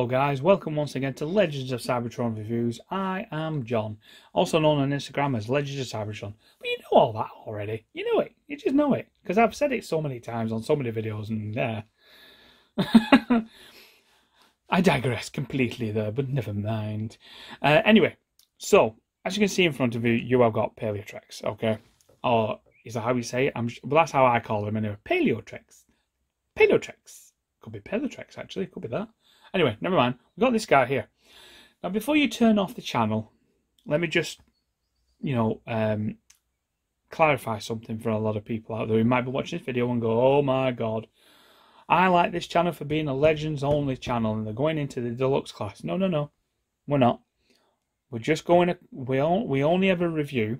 Hello guys, welcome once again to Legends of Cybertron Reviews. I am John, also known on Instagram as Legends of Cybertron. But you know all that already. You know it. You just know it. Because I've said it so many times on so many videos and I digress completely there, but never mind. Anyway, so as you can see in front of you, you have got Paleotrex, okay? Or is that how you say it? Well, that's how I call them anyway. Paleotrex. Paleotrex. Could be Paleotrex actually, could be that. Anyway, never mind. We've got this guy here. Now, before you turn off the channel, let me just, clarify something for a lot of people out there who might be watching this video and go, oh my god, I like this channel for being a Legends only channel and they're going into the deluxe class. No, we're not. We're just going to, we only ever review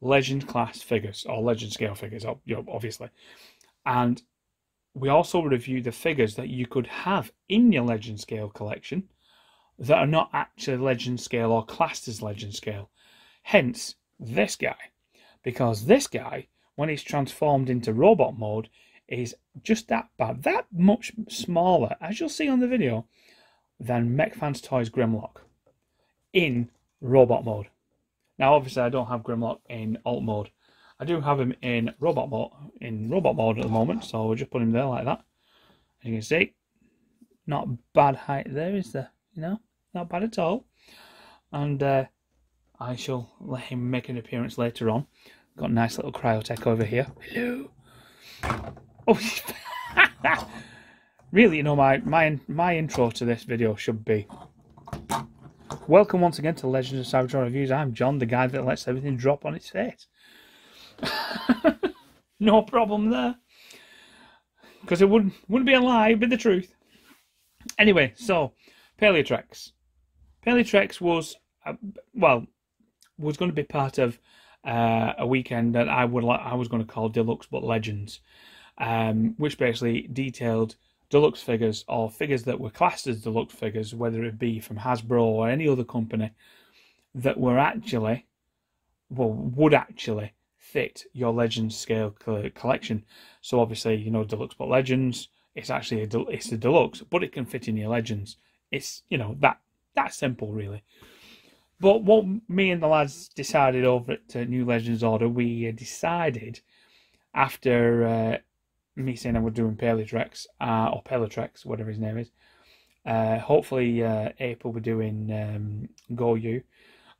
Legend class figures or Legend scale figures, obviously. And we also review the figures that you could have in your Legend scale collection that are not actually Legend scale or classed as Legend scale. Hence, this guy. Because this guy, when he's transformed into robot mode, is just that much smaller, as you'll see on the video, than MechFans Toys Grimlock in robot mode. Now, obviously, I don't have Grimlock in alt mode. I do have him in robot mode at the moment, so we'll just put him there like that. As you can see, not bad height there, is there? Not bad at all. And I shall let him make an appearance later on. Got a nice little cryotech over here. Hello. Oh, really, my intro to this video should be, welcome once again to Legends of Cybertron Reviews. I'm John, the guy that lets everything drop on its face. No problem there, because it wouldn't be a lie, it'd be the truth. Anyway, so Paleotrex was was going to be part of a weekend that I was going to call Deluxe but Legends, which basically detailed deluxe figures or figures that were classed as deluxe figures, whether it be from Hasbro or any other company, that were would actually fit your Legends scale collection. So obviously, Deluxe but Legends, it's actually it's a deluxe, but it can fit in your Legends. It's that simple really. But what me and the lads decided over at New Legends Order, we decided after me saying I was doing Paleotrex or Paleotrex, whatever his name is. Hopefully, Ape will be doing Go-You.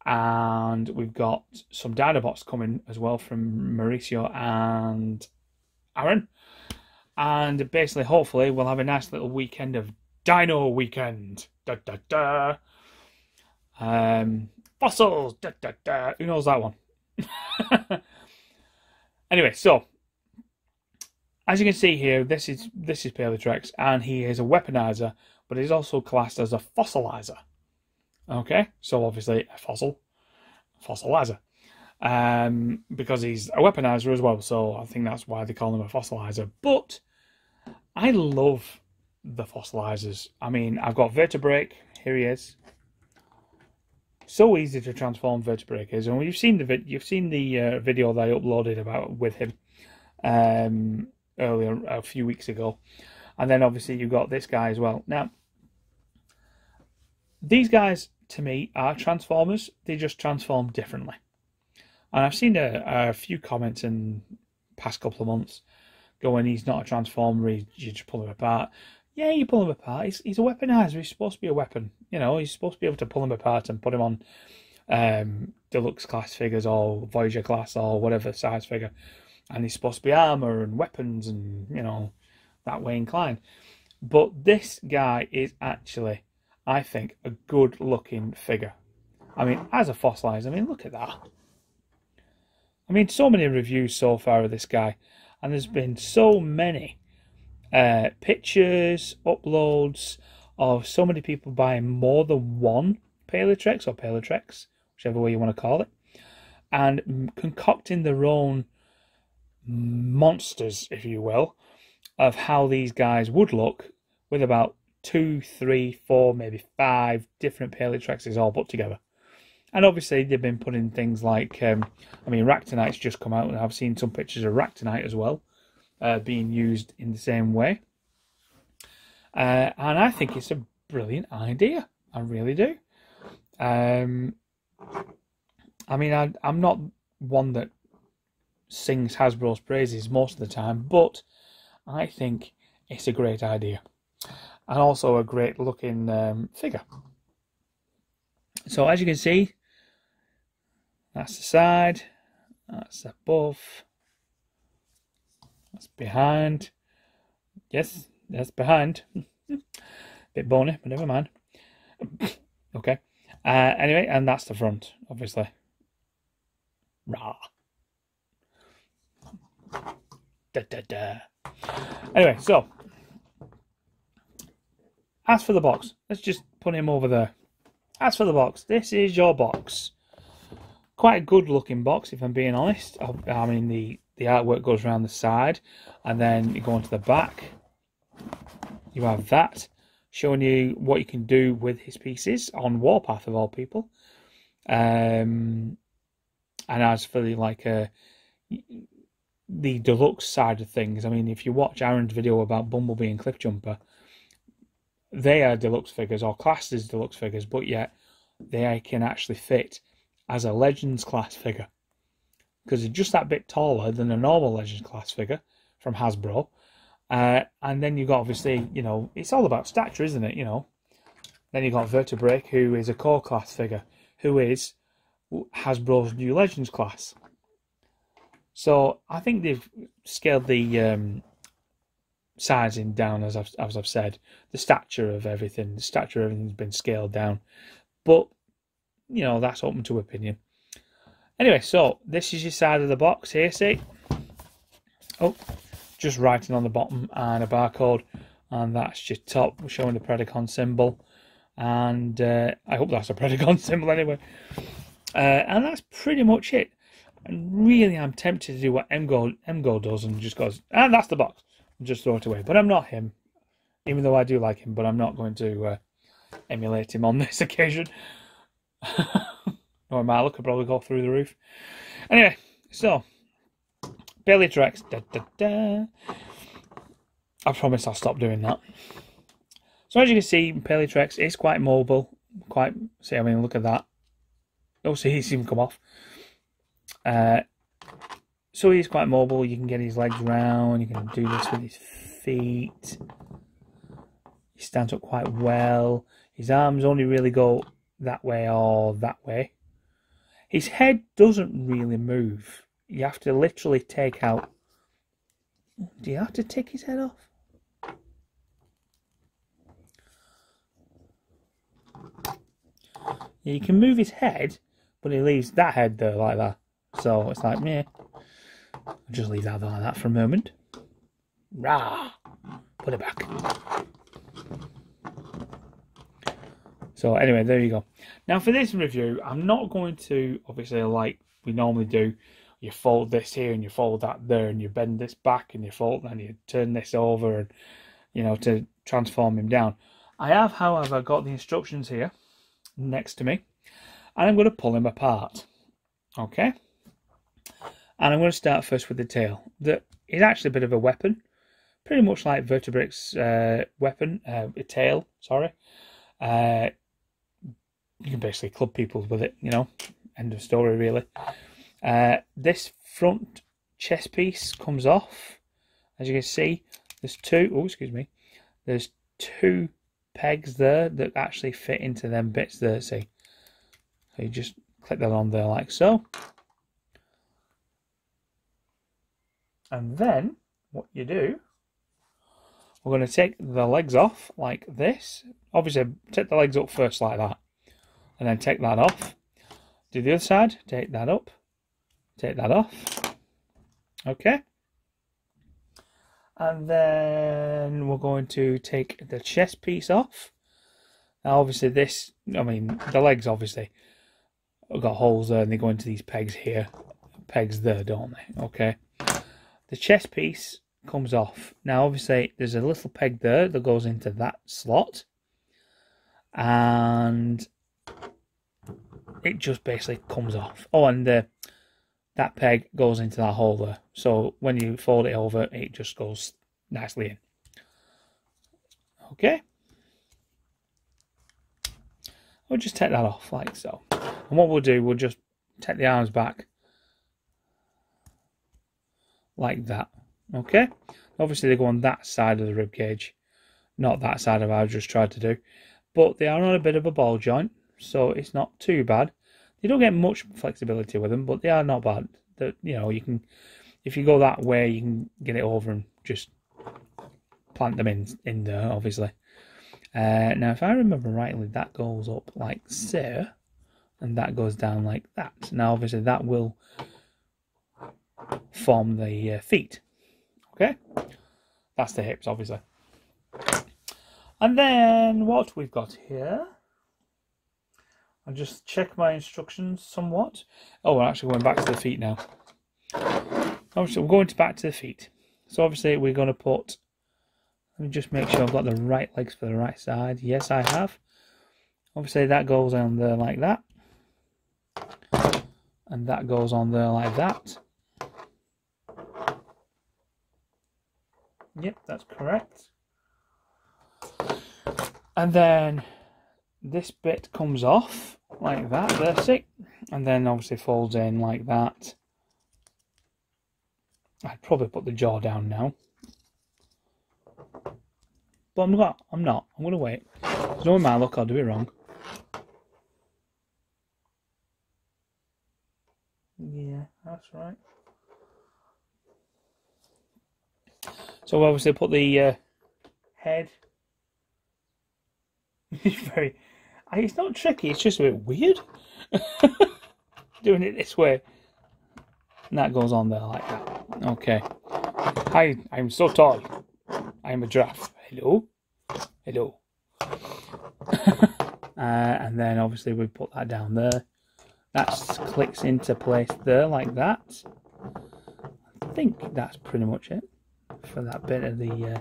And we've got some Dinobots coming as well from Mauricio and Aaron. And basically, hopefully, we'll have a nice little weekend of Dino Weekend. Da, da, da. Fossils. Da, da, da. Who knows that one? Anyway, so as you can see here, this is Paleotrex, and he is a weaponizer, but he's also classed as a fossilizer. Okay, so obviously a fossilizer, because he's a weaponizer as well, so I think that's why they call him a fossilizer. But I love the fossilizers. I mean, I've got vertebreak, here he is. So easy to transform vertebreak is, and you've seen the video that I uploaded with him earlier, a few weeks ago. And then obviously you've got this guy as well. Now, these guys, to me, are Transformers. They just transform differently. And I've seen a few comments in the past couple of months going, he's not a Transformer, you just pull him apart. Yeah, you pull him apart. He's a weaponizer. He's supposed to be a weapon. He's supposed to be able to pull him apart and put him on deluxe class figures or Voyager class or whatever size figure. And he's supposed to be armor and weapons and, that way inclined. But this guy is actually, I think, a good looking figure. I mean, as a fossilizer, I mean, look at that. I mean, so many reviews so far of this guy, and there's been so many pictures, uploads of so many people buying more than one Paleotrex or Paleotrex, whichever way you want to call it, and concocting their own monsters, if you will, of how these guys would look with about 2, 3, 4, maybe 5 different Paleotrexes all put together. And obviously they've been putting things like, I mean, Ractonite's just come out, and I've seen some pictures of Ractonite as well, being used in the same way. And I think it's a brilliant idea. I really do. I mean, I'm not one that sings Hasbro's praises most of the time, but I think it's a great idea. And also a great looking figure. So as you can see, that's the side, that's above, that's behind. Yes, that's behind. Bit bony, but never mind. Okay. Anyway, and that's the front, obviously. Rah. Da, da, da. Anyway, so as for the box, let's just put him over there. As for the box, this is your box. Quite a good looking box, if I'm being honest. I mean, the artwork goes around the side, and then you go into the back. You have that, showing you what you can do with his pieces on Warpath of all people. And as for the deluxe side of things, I mean, if you watch Aaron's video about Bumblebee and Cliffjumper, they are deluxe figures, or classed as deluxe figures, but yet they can actually fit as a Legends class figure, because they're just that bit taller than a normal Legends class figure from Hasbro. And then you've got, obviously, you know, it's all about stature, isn't it, you know. Then you've got Vertebreak, who is a core class figure, who is Hasbro's new Legends class. So I think they've scaled the sizing down, as I've said. The stature of everything's been scaled down. But, you know, that's open to opinion. Anyway, so this is your side of the box here, see? Oh, just writing on the bottom and a barcode, and that's your top showing the Predacon symbol, and I hope that's a Predacon symbol anyway. And that's pretty much it. And really, I'm tempted to do what MGO does and just goes, and that's the box, and just throw it away. But I'm not him, even though I do like him. But I'm not going to emulate him on this occasion. Or my luck could probably go through the roof. Anyway, so Paleotrex. Da, da, da. I promise I'll stop doing that. So as you can see, Paleotrex is quite mobile. See, I mean, look at that. Oh, see, he's even come off. So he's quite mobile. You can get his legs round. You can do this with his feet. He stands up quite well. His arms only really go that way or that way. His head doesn't really move. You have to literally take out... Do you have to take his head off? Yeah, you can move his head, but he leaves that head there like that. So it's like, meh. I'll just leave that like that for a moment. Rah! Put it back. So anyway, there you go. Now for this review, I'm not going to, obviously, like we normally do, you fold this here and you fold that there and you bend this back and you fold and you turn this over and, you know, to transform him down. I have, however, got the instructions here next to me, and I'm going to pull him apart. Okay? And I'm going to start first with the tail. That is actually a bit of a weapon, pretty much like Vertebrake's tail, sorry. You can basically club people with it, you know, end of story really. This front chest piece comes off. As you can see, there's there's two pegs there that actually fit into them bits there, see. So you just click that on there like so. And then what you do, we're going to take the legs off like this. Obviously, take the legs up first like that. And then take that off. Do the other side, take that up, take that off. Okay. And then we're going to take the chest piece off. Now obviously this, I mean, the legs obviously have got holes there and they go into these pegs here. Pegs there, don't they? Okay. The chest piece comes off. Now obviously there's a little peg there that goes into that slot. And it just basically comes off. Oh, and that peg goes into that hole there. So when you fold it over, it just goes nicely in. Okay. we'll just take that off like so. And what we'll do, we'll just take the arms back like that. Okay, obviously they go on that side of the rib cage, not that side of I just tried to do, but they are on a bit of a ball joint, so it's not too bad. You don't get much flexibility with them, but they are not bad. You know, you can, if you go that way, you can get it over and just plant them in there, obviously. Now, if I remember rightly, that goes up like so, and that goes down like that. Now, obviously, that will form the feet. Okay, that's the hips, obviously. And then what we've got here, I'll just check my instructions somewhat. Oh, we're actually going back to the feet now. Obviously, we're going back to the feet. So obviously, we're going to put. Let me just make sure I've got the right legs for the right side. Yes, I have. Obviously, that goes on there like that. And that goes on there like that. Yep, that's correct. And then this bit comes off like that. That's it. And then obviously folds in like that. I'd probably put the jaw down now. But I'm not. I'm going to wait. There's no matter, look, I'll do it wrong. Yeah, that's right. So we'll obviously put the head. It's not tricky, it's just a bit weird. Doing it this way. And that goes on there like that. Okay. I'm so tall. I'm a giraffe. Hello? Hello. And then obviously we put that down there. That clicks into place there like that. I think that's pretty much it for that bit of the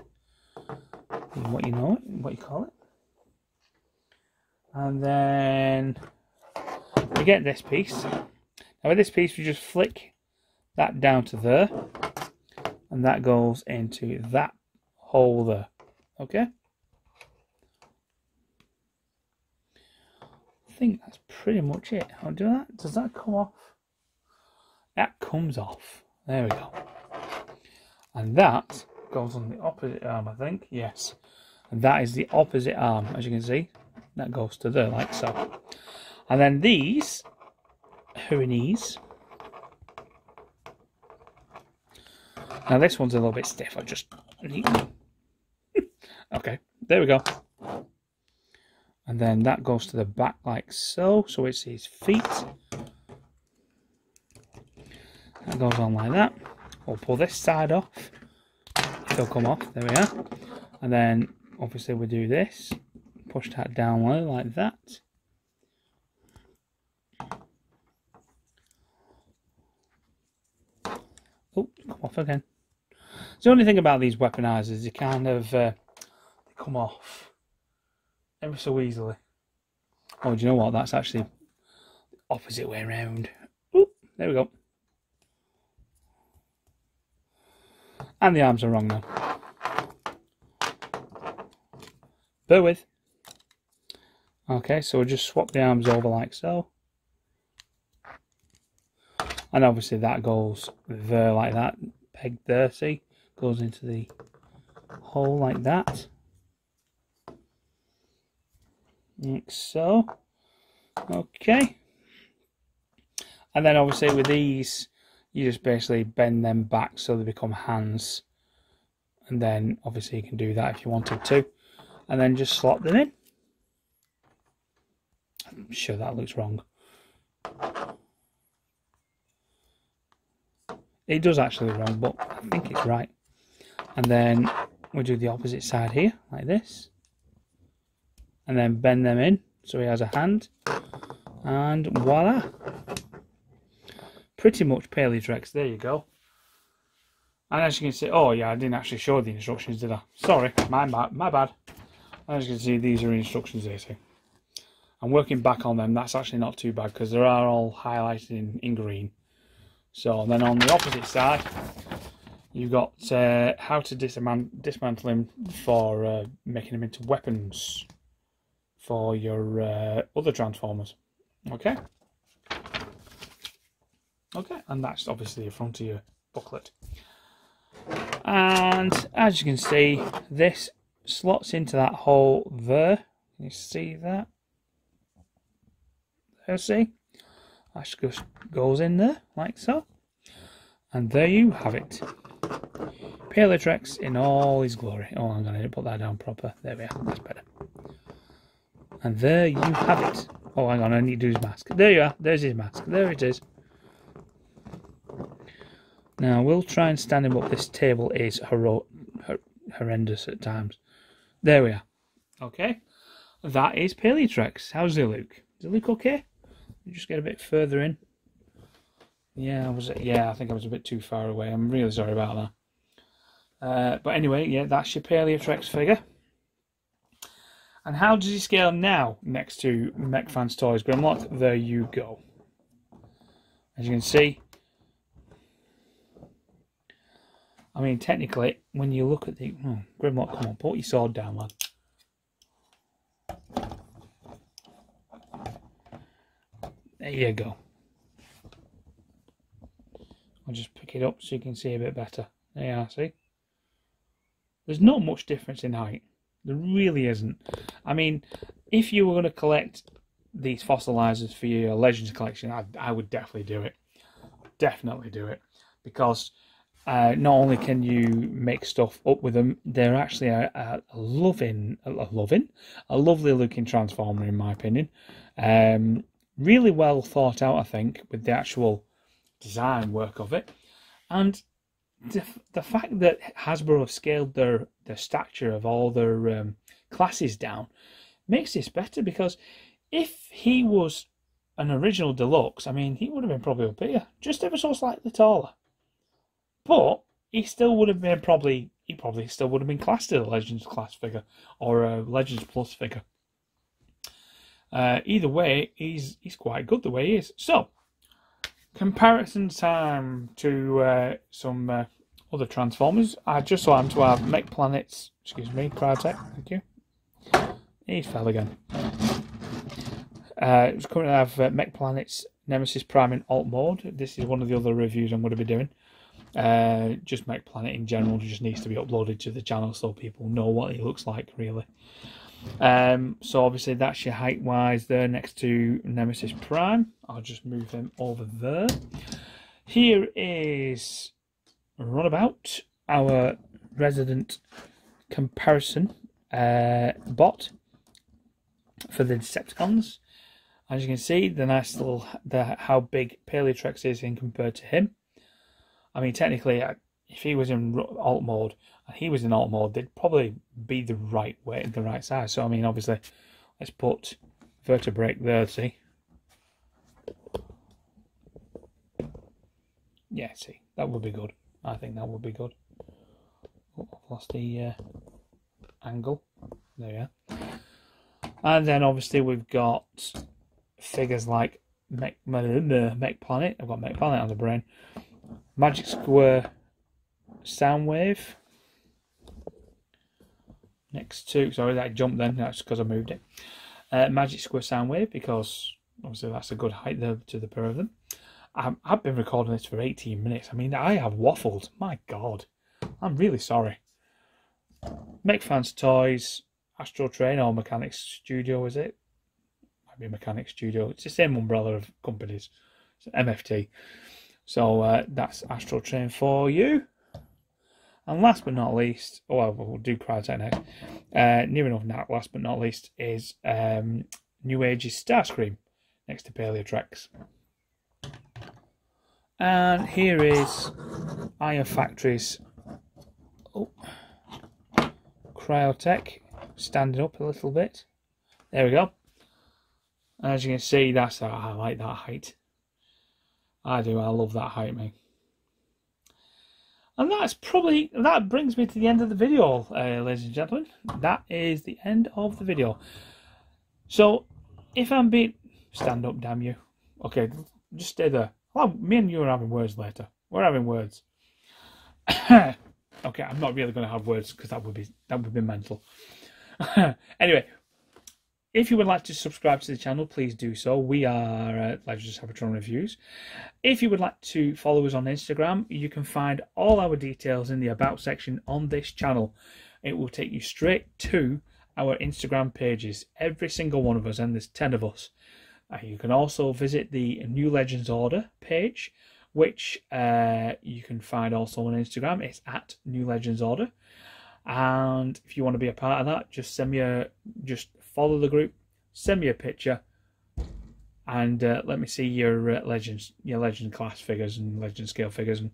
what you call it. And then we get this piece. Now with this piece we just flick that down to there, and that goes into that hole there. Okay, I think that's pretty much it. I'll do that. Does that come off? That comes off. There we go. And that goes on the opposite arm, I think. Yes, and that is the opposite arm, as you can see. That goes to there like so. And then these hoonies. Now this one's a little bit stiff. I just okay, there we go. And then that goes to the back like so. So it's his feet. That goes on like that. We'll pull this side off. It'll come off. There we are. And then obviously we do this. Push that down low like that. Oh, come off again. So the only thing about these weaponizers is they kind of they come off ever so easily. Oh, do you know what? That's actually the opposite way around. Oh, there we go. And the arms are wrong now. Bear with. Okay, so we'll just swap the arms over like so. And obviously that goes there like that. Peg there, see? Goes into the hole like that. Like so. Okay. And then obviously with these, you just basically bend them back so they become hands. And then obviously you can do that if you wanted to. And then just slot them in. I'm sure that looks wrong. It does actually look wrong, but I think it's right. And then we'll do the opposite side here, like this. And then bend them in so he has a hand. And voila. Pretty much Paleotrex, there you go. And as you can see, oh yeah, I didn't actually show the instructions, did I? Sorry, my bad. As you can see, these are instructions here, see. I'm working back on them. That's actually not too bad because they are all highlighted in green. So then on the opposite side, you've got how to dismantle him for making him into weapons for your other transformers. Okay. Okay, and that's obviously the front of your booklet. And as you can see, this slots into that hole there. Can you see that? There, see? That just goes in there, like so. And there you have it. Paleotrex in all his glory. Oh, I'm going to put that down proper. There we are, that's better. And there you have it. Oh, hang on, I need to do his mask. There you are, there's his mask. There it is. Now, we'll try and stand him up. This table is horrendous at times. There we are. Okay. That is Paleotrex. How's he look? Does it look okay? You just get a bit further in. Yeah, I think I was a bit too far away. I'm really sorry about that. But anyway, yeah, that's your Paleotrex figure. And how does he scale now next to MechFans Toys Grimlock? There you go. As you can see, I mean, technically, when you look at the... Oh, Grimlock, come on, put your sword down, lad. There you go. I'll just pick it up so you can see a bit better. There you are, see? There's not much difference in height. There really isn't. I mean, if you were going to collect these fossilizers for your Legends collection, I would definitely do it. Definitely do it. Because not only can you make stuff up with them, they're actually a lovely looking transformer, in my opinion. Really well thought out, I think, with the actual design work of it. And the fact that Hasbro have scaled their stature of all their classes down makes this better, because if he was an original deluxe, I mean, he would have been probably up here, just ever so slightly taller. But he still would have been he probably still would have been classed as a Legends class figure or a Legends Plus figure. Either way, he's quite good the way he is. So, comparison time to some other Transformers. I just so happen to have Mech Planets. Excuse me, Cryotech. Thank you. He fell again. It's currently have Mech Planets Nemesis Prime in alt mode. This is one of the other reviews I'm going to be doing. Just Mech Planet in general just needs to be uploaded to the channel so people know what he looks like, really. So obviously that's your height wise there next to Nemesis Prime. I'll just move him over there. Here is Runabout, our resident comparison bot for the Decepticons. As you can see, the nice little how big Paleotrex is in compared to him. I mean, technically, if he was in alt mode and he was in alt mode, they'd probably be the right weight, the right size. So I mean, obviously, let's put vertebreak there. See, yeah, see, that would be good. I think that would be good. Oh, I've lost the angle. There we are. And then obviously we've got figures like Mech Planet. I've got Mech Planet on the brain. Magic Square Soundwave. Next to, sorry, that jumped then. That's because I moved it. Magic Square Soundwave, because obviously that's a good height there to the pair of them. I've been recording this for 18 minutes. I mean, I have waffled. My God. I'm really sorry. MechFans Toys, Astro Train or Mechanics Studio, is it? Might be Mechanics Studio. It's the same umbrella of companies. It's MFT. So that's Astro Train for you. And last but not least, we'll do Cryotech next. Near enough not last but not least is New Age's Starscream next to Paleotrex. And here is Iron Factory's Cryotech, standing up a little bit. There we go. And as you can see, I like that height. I do. I love that height, mate. And that brings me to the end of the video, ladies and gentlemen. That is the end of the video. So, if I'm being... Stand up, damn you. Okay, just stay there. Well, me and you are having words later. We're having words. Okay, I'm not really going to have words because that would be mental. Anyway, If you would like to subscribe to the channel, please do so. We are Legends Cybertron Reviews. If you would like to follow us on Instagram, you can find all our details in the About section on this channel. It will take you straight to our Instagram pages, every single one of us, and there's 10 of us. You can also visit the New Legends Order page, which you can find also on Instagram. It's at New Legends Order. And if you want to be a part of that, just follow the group, send me a picture, and let me see your legend class figures and legend scale figures, and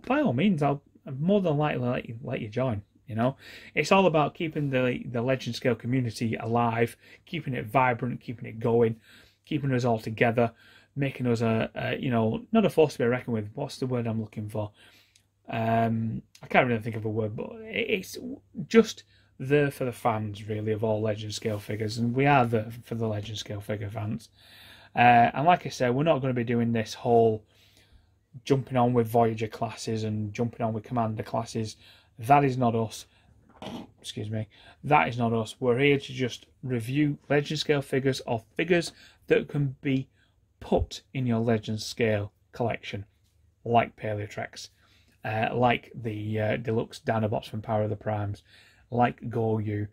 by all means, I'm more than likely let you join. You know, it's all about keeping the legend scale community alive, keeping it vibrant, keeping it going, keeping us all together, making us you know, not a force to be reckoned with. What's the word I'm looking for? I can't really think of a word, but it's just there for the fans, really, of all legend scale figures, and we are there for the legend scale figure fans. And like I said, we're not going to be doing this whole jumping on with Voyager classes and jumping on with Commander classes. That is not us. Excuse me. That is not us. We're here to just review legend scale figures, or figures that can be put in your legend scale collection, like Paleotrex, like the deluxe Dinobots from Power of the Primes, like Goryu.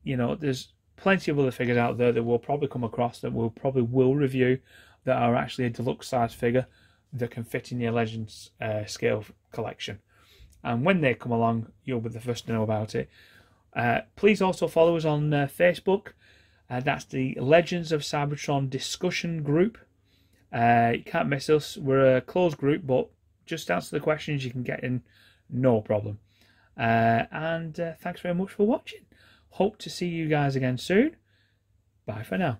You know, there's plenty of other figures out there that we'll probably come across that we'll probably review that are actually a deluxe size figure that can fit in your legends scale collection. And when they come along, you'll be the first to know about it. Please also follow us on Facebook. That's the Legends of Cybertron discussion group. You can't miss us. We're a closed group, but just answer the questions, you can get in, no problem. And thanks very much for watching. Hope to see you guys again soon. Bye for now.